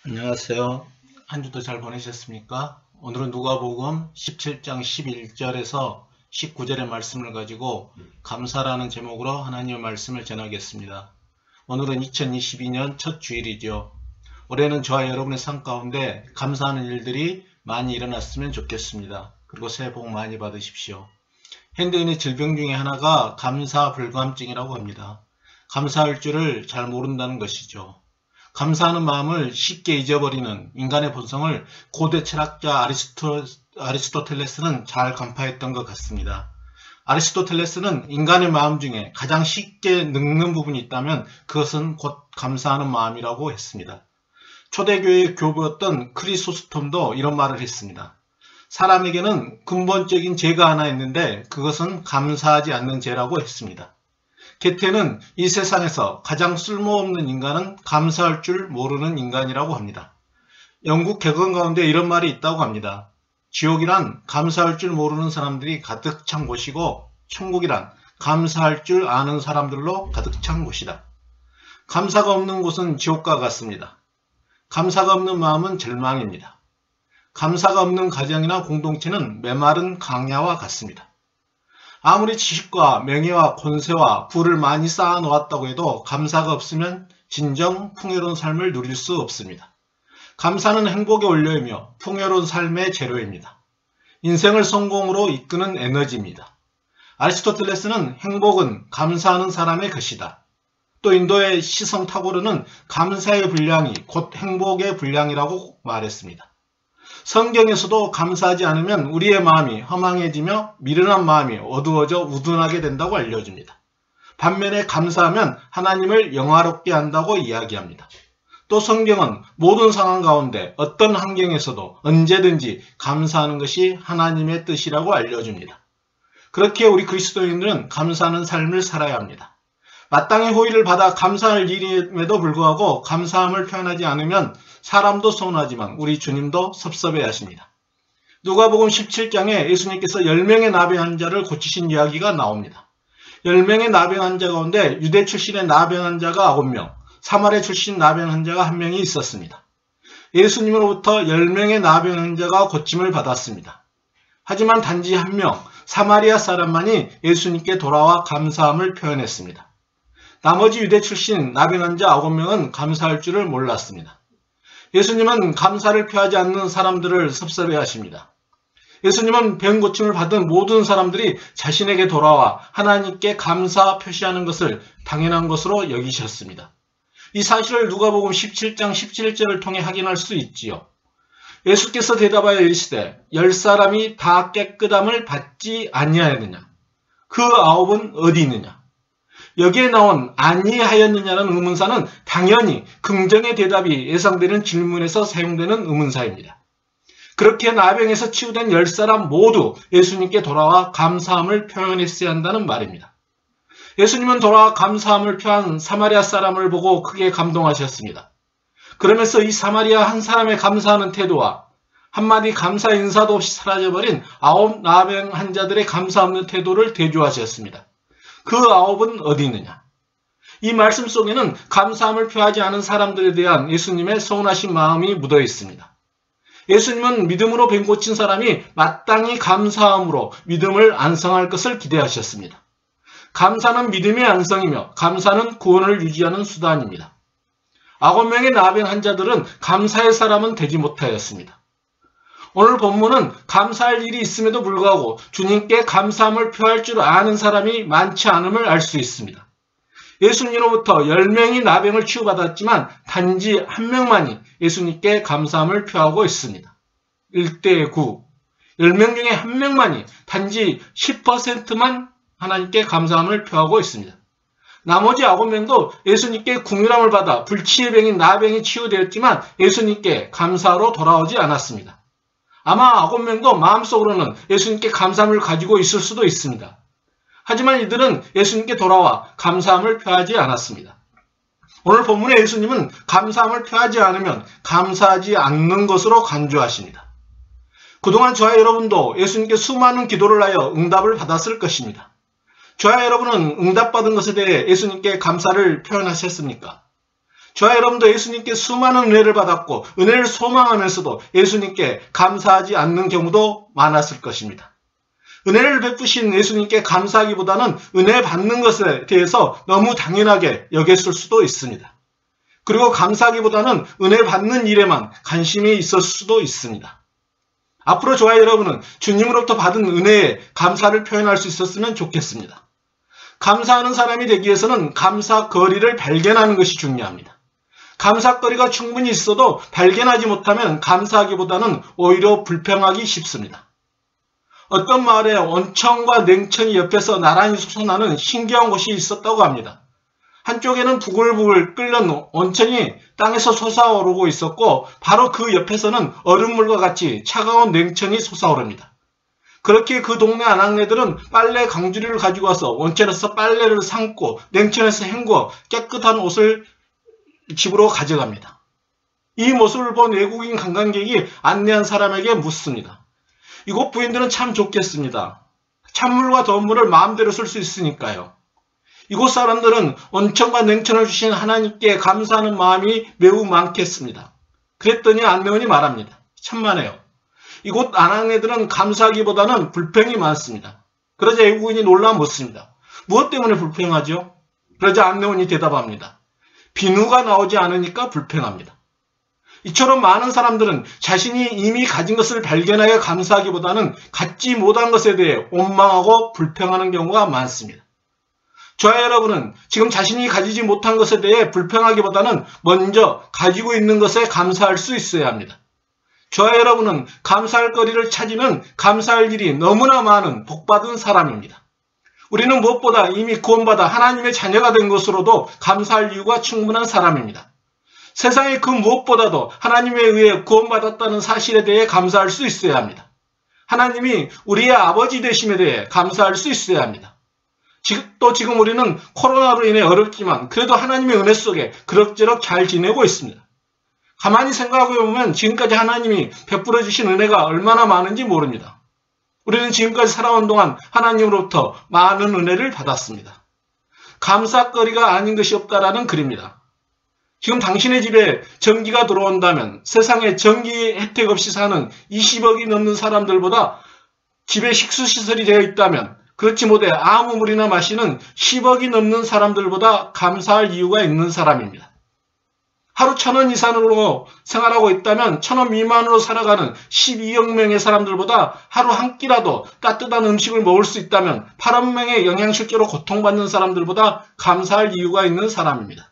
안녕하세요. 한 주도 잘 보내셨습니까? 오늘은 누가복음 17장 11절에서 19절의 말씀을 가지고 감사라는 제목으로 하나님의 말씀을 전하겠습니다. 오늘은 2022년 첫 주일이죠. 올해는 저와 여러분의 삶 가운데 감사하는 일들이 많이 일어났으면 좋겠습니다. 그리고 새해 복 많이 받으십시오. 현대인의 질병 중에 하나가 감사불감증이라고 합니다. 감사할 줄을 잘 모른다는 것이죠. 감사하는 마음을 쉽게 잊어버리는 인간의 본성을 고대 철학자 아리스토텔레스는 잘 간파했던 것 같습니다. 아리스토텔레스는 인간의 마음 중에 가장 쉽게 늙는 부분이 있다면 그것은 곧 감사하는 마음이라고 했습니다. 초대교회의 교부였던 크리소스톰도 이런 말을 했습니다. 사람에게는 근본적인 죄가 하나 있는데 그것은 감사하지 않는 죄라고 했습니다. 게테는 이 세상에서 가장 쓸모없는 인간은 감사할 줄 모르는 인간이라고 합니다. 영국 개건 가운데 이런 말이 있다고 합니다. 지옥이란 감사할 줄 모르는 사람들이 가득 찬 곳이고 천국이란 감사할 줄 아는 사람들로 가득 찬 곳이다. 감사가 없는 곳은 지옥과 같습니다. 감사가 없는 마음은 절망입니다. 감사가 없는 가정이나 공동체는 메마른 강야와 같습니다. 아무리 지식과 명예와 권세와 부를 많이 쌓아 놓았다고 해도 감사가 없으면 진정 풍요로운 삶을 누릴 수 없습니다. 감사는 행복의 원료이며 풍요로운 삶의 재료입니다. 인생을 성공으로 이끄는 에너지입니다. 아리스토텔레스는 행복은 감사하는 사람의 것이다. 또 인도의 시성 타고르는 감사의 분량이 곧 행복의 분량이라고 말했습니다. 성경에서도 감사하지 않으면 우리의 마음이 허망해지며 미련한 마음이 어두워져 우둔하게 된다고 알려줍니다. 반면에 감사하면 하나님을 영화롭게 한다고 이야기합니다. 또 성경은 모든 상황 가운데 어떤 환경에서도 언제든지 감사하는 것이 하나님의 뜻이라고 알려줍니다. 그렇게 우리 그리스도인들은 감사하는 삶을 살아야 합니다. 마땅히 호의를 받아 감사할 일임에도 불구하고 감사함을 표현하지 않으면 사람도 서운하지만 우리 주님도 섭섭해 하십니다. 누가복음 17장에 예수님께서 10명의 나병 환자를 고치신 이야기가 나옵니다. 10명의 나병 환자 가운데 유대 출신의 나병 환자가 9명, 사마리아 출신 나병 환자가 1명이 있었습니다. 예수님으로부터 10명의 나병 환자가 고침을 받았습니다. 하지만 단지 1명, 사마리아 사람만이 예수님께 돌아와 감사함을 표현했습니다. 나머지 유대 출신 나병 환자 9명은 감사할 줄을 몰랐습니다. 예수님은 감사를 표하지 않는 사람들을 섭섭해 하십니다. 예수님은 병 고침을 받은 모든 사람들이 자신에게 돌아와 하나님께 감사 표시하는 것을 당연한 것으로 여기셨습니다. 이 사실을 누가복음 17장 17절을 통해 확인할 수 있지요. 예수께서 대답하여 이르시되 10사람이 다 깨끗함을 받지 아니하였느냐? 그 9은 어디 있느냐? 여기에 나온 아니하였느냐는 의문사는 당연히 긍정의 대답이 예상되는 질문에서 사용되는 의문사입니다. 그렇게 나병에서 치유된 10사람 모두 예수님께 돌아와 감사함을 표현했어야 한다는 말입니다. 예수님은 돌아와 감사함을 표한 사마리아 사람을 보고 크게 감동하셨습니다. 그러면서 이 사마리아 한 사람의 감사하는 태도와 한마디 감사 인사도 없이 사라져버린 9 나병 환자들의 감사 없는 태도를 대조하셨습니다. 그 9은 어디 있느냐? 이 말씀 속에는 감사함을 표하지 않은 사람들에 대한 예수님의 서운하신 마음이 묻어 있습니다. 예수님은 믿음으로 병 고친 사람이 마땅히 감사함으로 믿음을 안성할 것을 기대하셨습니다. 감사는 믿음의 안성이며 감사는 구원을 유지하는 수단입니다. 9명의 나병 환자들은 감사의 사람은 되지 못하였습니다. 오늘 본문은 감사할 일이 있음에도 불구하고 주님께 감사함을 표할 줄 아는 사람이 많지 않음을 알 수 있습니다. 예수님으로부터 10명이 나병을 치유받았지만 단지 1명만이 예수님께 감사함을 표하고 있습니다. 1대 9. 10명 중에 1명만이 단지 10%만 하나님께 감사함을 표하고 있습니다. 나머지 9명도 예수님께 궁휼함을 받아 불치의 병인 나병이 치유되었지만 예수님께 감사로 돌아오지 않았습니다. 아마 9명도 마음속으로는 예수님께 감사함을 가지고 있을 수도 있습니다. 하지만 이들은 예수님께 돌아와 감사함을 표하지 않았습니다. 오늘 본문의 예수님은 감사함을 표하지 않으면 감사하지 않는 것으로 간주하십니다. 그동안 저와 여러분도 예수님께 수많은 기도를 하여 응답을 받았을 것입니다. 저와 여러분은 응답받은 것에 대해 예수님께 감사를 표현하셨습니까? 저와 여러분도 예수님께 수많은 은혜를 받았고 은혜를 소망하면서도 예수님께 감사하지 않는 경우도 많았을 것입니다. 은혜를 베푸신 예수님께 감사하기보다는 은혜 받는 것에 대해서 너무 당연하게 여겼을 수도 있습니다. 그리고 감사하기보다는 은혜 받는 일에만 관심이 있었을 수도 있습니다. 앞으로 저와 여러분은 주님으로부터 받은 은혜에 감사를 표현할 수 있었으면 좋겠습니다. 감사하는 사람이 되기 위해서는 감사거리를 발견하는 것이 중요합니다. 감사거리가 충분히 있어도 발견하지 못하면 감사하기보다는 오히려 불평하기 쉽습니다. 어떤 마을에 온천과 냉천이 옆에서 나란히 솟아나는 신기한 곳이 있었다고 합니다. 한쪽에는 부글부글 끓는 온천이 땅에서 솟아오르고 있었고 바로 그 옆에서는 얼음물과 같이 차가운 냉천이 솟아오릅니다. 그렇게 그 동네 아낙네들은 빨래 강주리를 가지고 와서 온천에서 빨래를 삶고 냉천에서 헹궈 깨끗한 옷을 집으로 가져갑니다. 이 모습을 본 외국인 관광객이 안내한 사람에게 묻습니다. 이곳 부인들은 참 좋겠습니다. 찬물과 더운 물을 마음대로 쓸 수 있으니까요. 이곳 사람들은 온천과 냉천을 주신 하나님께 감사하는 마음이 매우 많겠습니다. 그랬더니 안내원이 말합니다. 천만에요. 이곳 아낙네들은 감사하기보다는 불평이 많습니다. 그러자 외국인이 놀라 묻습니다. 무엇 때문에 불평하죠? 그러자 안내원이 대답합니다. 비누가 나오지 않으니까 불평합니다. 이처럼 많은 사람들은 자신이 이미 가진 것을 발견하여 감사하기보다는 갖지 못한 것에 대해 원망하고 불평하는 경우가 많습니다. 저와 여러분은 지금 자신이 가지지 못한 것에 대해 불평하기보다는 먼저 가지고 있는 것에 감사할 수 있어야 합니다. 저와 여러분은 감사할 거리를 찾으면 감사할 일이 너무나 많은 복받은 사람입니다. 우리는 무엇보다 이미 구원받아 하나님의 자녀가 된 것으로도 감사할 이유가 충분한 사람입니다. 세상의 그 무엇보다도 하나님에 의해 구원받았다는 사실에 대해 감사할 수 있어야 합니다. 하나님이 우리의 아버지 되심에 대해 감사할 수 있어야 합니다. 또 지금 우리는 코로나로 인해 어렵지만 그래도 하나님의 은혜 속에 그럭저럭 잘 지내고 있습니다. 가만히 생각해 보면 지금까지 하나님이 베풀어 주신 은혜가 얼마나 많은지 모릅니다. 우리는 지금까지 살아온 동안 하나님으로부터 많은 은혜를 받았습니다. 감사거리가 아닌 것이 없다라는 글입니다. 지금 당신의 집에 전기가 들어온다면 세상에 전기 혜택 없이 사는 20억이 넘는 사람들보다 집에 식수시설이 되어 있다면 그렇지 못해 아무 물이나 마시는 10억이 넘는 사람들보다 감사할 이유가 있는 사람입니다. 하루 1,000원 이상으로 생활하고 있다면 1,000원 미만으로 살아가는 12억 명의 사람들보다 하루 한 끼라도 따뜻한 음식을 먹을 수 있다면 8억 명의 영양실조로 고통받는 사람들보다 감사할 이유가 있는 사람입니다.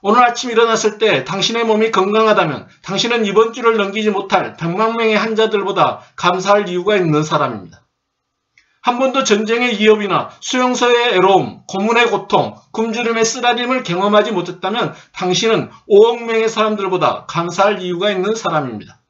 오늘 아침 일어났을 때 당신의 몸이 건강하다면 당신은 이번 주를 넘기지 못할 100만 명의 환자들보다 감사할 이유가 있는 사람입니다. 한 번도 전쟁의 위협이나 수용소의 애로움, 고문의 고통, 굶주림의 쓰라림을 경험하지 못했다면 당신은 5억 명의 사람들보다 감사할 이유가 있는 사람입니다.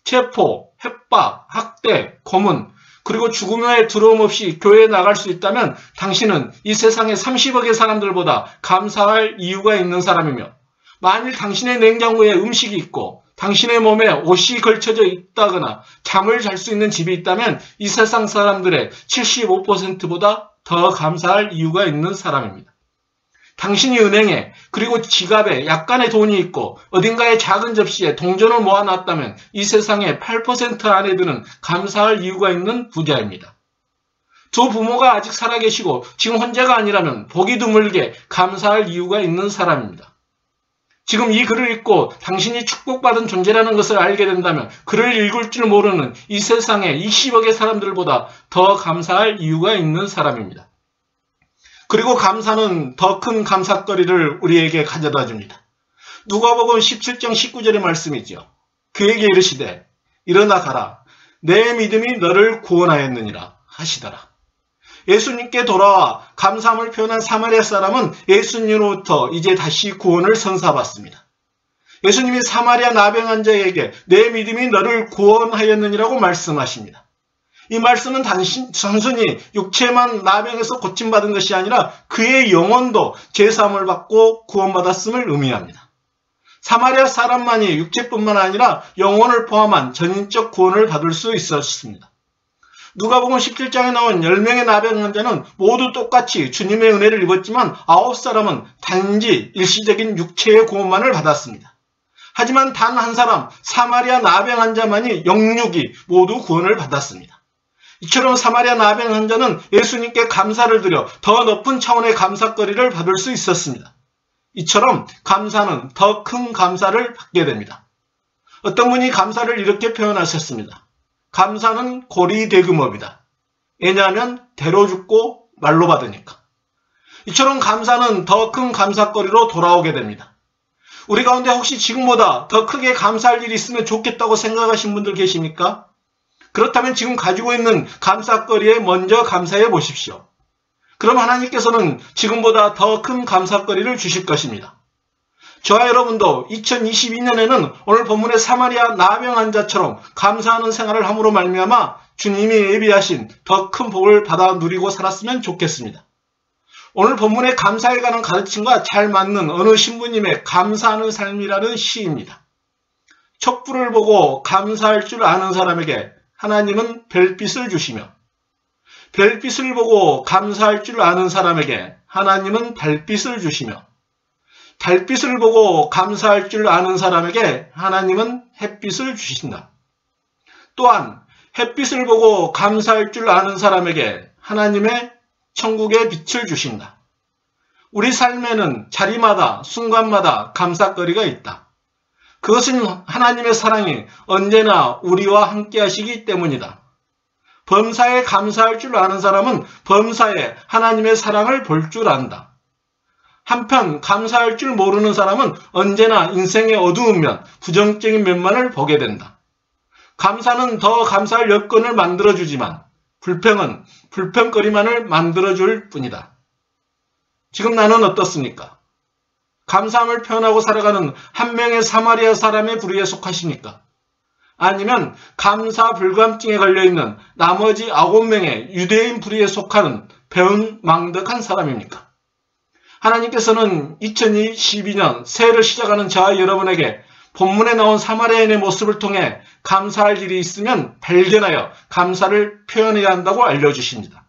체포, 협박, 학대, 고문, 그리고 죽음의 두려움 없이 교회에 나갈 수 있다면 당신은 이 세상의 30억의 사람들보다 감사할 이유가 있는 사람이며 만일 당신의 냉장고에 음식이 있고 당신의 몸에 옷이 걸쳐져 있다거나 잠을 잘 수 있는 집이 있다면 이 세상 사람들의 75%보다 더 감사할 이유가 있는 사람입니다. 당신이 은행에 그리고 지갑에 약간의 돈이 있고 어딘가에 작은 접시에 동전을 모아놨다면 이 세상의 8% 안에 드는 감사할 이유가 있는 부자입니다. 두 부모가 아직 살아계시고 지금 혼자가 아니라면 보기 드물게 감사할 이유가 있는 사람입니다. 지금 이 글을 읽고 당신이 축복받은 존재라는 것을 알게 된다면 글을 읽을 줄 모르는 이 세상의 20억의 사람들보다 더 감사할 이유가 있는 사람입니다. 그리고 감사는 더 큰 감사거리를 우리에게 가져다 줍니다. 누가복음 17장 19절의 말씀이죠. 그에게 이르시되 일어나 가라. 내 믿음이 너를 구원하였느니라 하시더라. 예수님께 돌아와 감사함을 표현한 사마리아 사람은 예수님으로부터 이제 다시 구원을 선사받습니다. 예수님이 사마리아 나병 자에게 내 믿음이 너를 구원하였느니라고 말씀하십니다. 이 말씀은 단순히 육체만 나병에서 고침받은 것이 아니라 그의 영혼도 제사함을 받고 구원받았음을 의미합니다. 사마리아 사람만이 육체뿐만 아니라 영혼을 포함한 전인적 구원을 받을 수 있었습니다. 누가복음 17장에 나온 10명의 나병 환자는 모두 똑같이 주님의 은혜를 입었지만 9사람은 단지 일시적인 육체의 구원만을 받았습니다. 하지만 단 한 사람 사마리아 나병 환자만이 영육이 모두 구원을 받았습니다. 이처럼 사마리아 나병 환자는 예수님께 감사를 드려 더 높은 차원의 감사거리를 받을 수 있었습니다. 이처럼 감사는 더 큰 감사를 받게 됩니다. 어떤 분이 감사를 이렇게 표현하셨습니다. 감사는 고리대금업이다. 왜냐하면 대로 죽고 말로 받으니까. 이처럼 감사는 더 큰 감사거리로 돌아오게 됩니다. 우리 가운데 혹시 지금보다 더 크게 감사할 일이 있으면 좋겠다고 생각하신 분들 계십니까? 그렇다면 지금 가지고 있는 감사거리에 먼저 감사해 보십시오. 그럼 하나님께서는 지금보다 더 큰 감사거리를 주실 것입니다. 저와 여러분도 2022년에는 오늘 본문의 사마리아 나병 환자처럼 감사하는 생활을 함으로 말미암아 주님이 예비하신 더 큰 복을 받아 누리고 살았으면 좋겠습니다. 오늘 본문의 감사에 관한 가르침과 잘 맞는 어느 신부님의 감사하는 삶이라는 시입니다. 촛불을 보고 감사할 줄 아는 사람에게 하나님은 별빛을 주시며 별빛을 보고 감사할 줄 아는 사람에게 하나님은 달빛을 주시며 달빛을 보고 감사할 줄 아는 사람에게 하나님은 햇빛을 주신다. 또한 햇빛을 보고 감사할 줄 아는 사람에게 하나님의 천국의 빛을 주신다. 우리 삶에는 자리마다 순간마다 감사거리가 있다. 그것은 하나님의 사랑이 언제나 우리와 함께 하시기 때문이다. 범사에 감사할 줄 아는 사람은 범사에 하나님의 사랑을 볼 줄 안다. 한편 감사할 줄 모르는 사람은 언제나 인생의 어두운 면, 부정적인 면만을 보게 된다. 감사는 더 감사할 여건을 만들어주지만 불평은 불평거리만을 만들어줄 뿐이다. 지금 나는 어떻습니까? 감사함을 표현하고 살아가는 한 명의 사마리아 사람의 부류에 속하십니까? 아니면 감사 불감증에 걸려있는 나머지 9명의 유대인 부류에 속하는 배은망덕한 사람입니까? 하나님께서는 2022년 새해를 시작하는 저와 여러분에게 본문에 나온 사마리아인의 모습을 통해 감사할 일이 있으면 발견하여 감사를 표현해야 한다고 알려주십니다.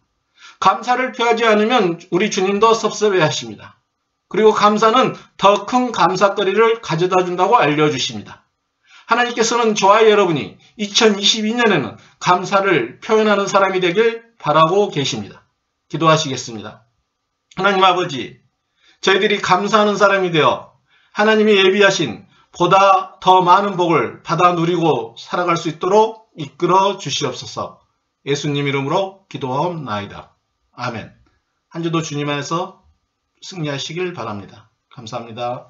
감사를 표하지 않으면 우리 주님도 섭섭해 하십니다. 그리고 감사는 더 큰 감사거리를 가져다 준다고 알려주십니다. 하나님께서는 저와 여러분이 2022년에는 감사를 표현하는 사람이 되길 바라고 계십니다. 기도하시겠습니다. 하나님 아버지, 저희들이 감사하는 사람이 되어 하나님이 예비하신 보다 더 많은 복을 받아 누리고 살아갈 수 있도록 이끌어 주시옵소서. 예수님 이름으로 기도하옵나이다. 아멘. 한 주도 주님 안에서 승리하시길 바랍니다. 감사합니다.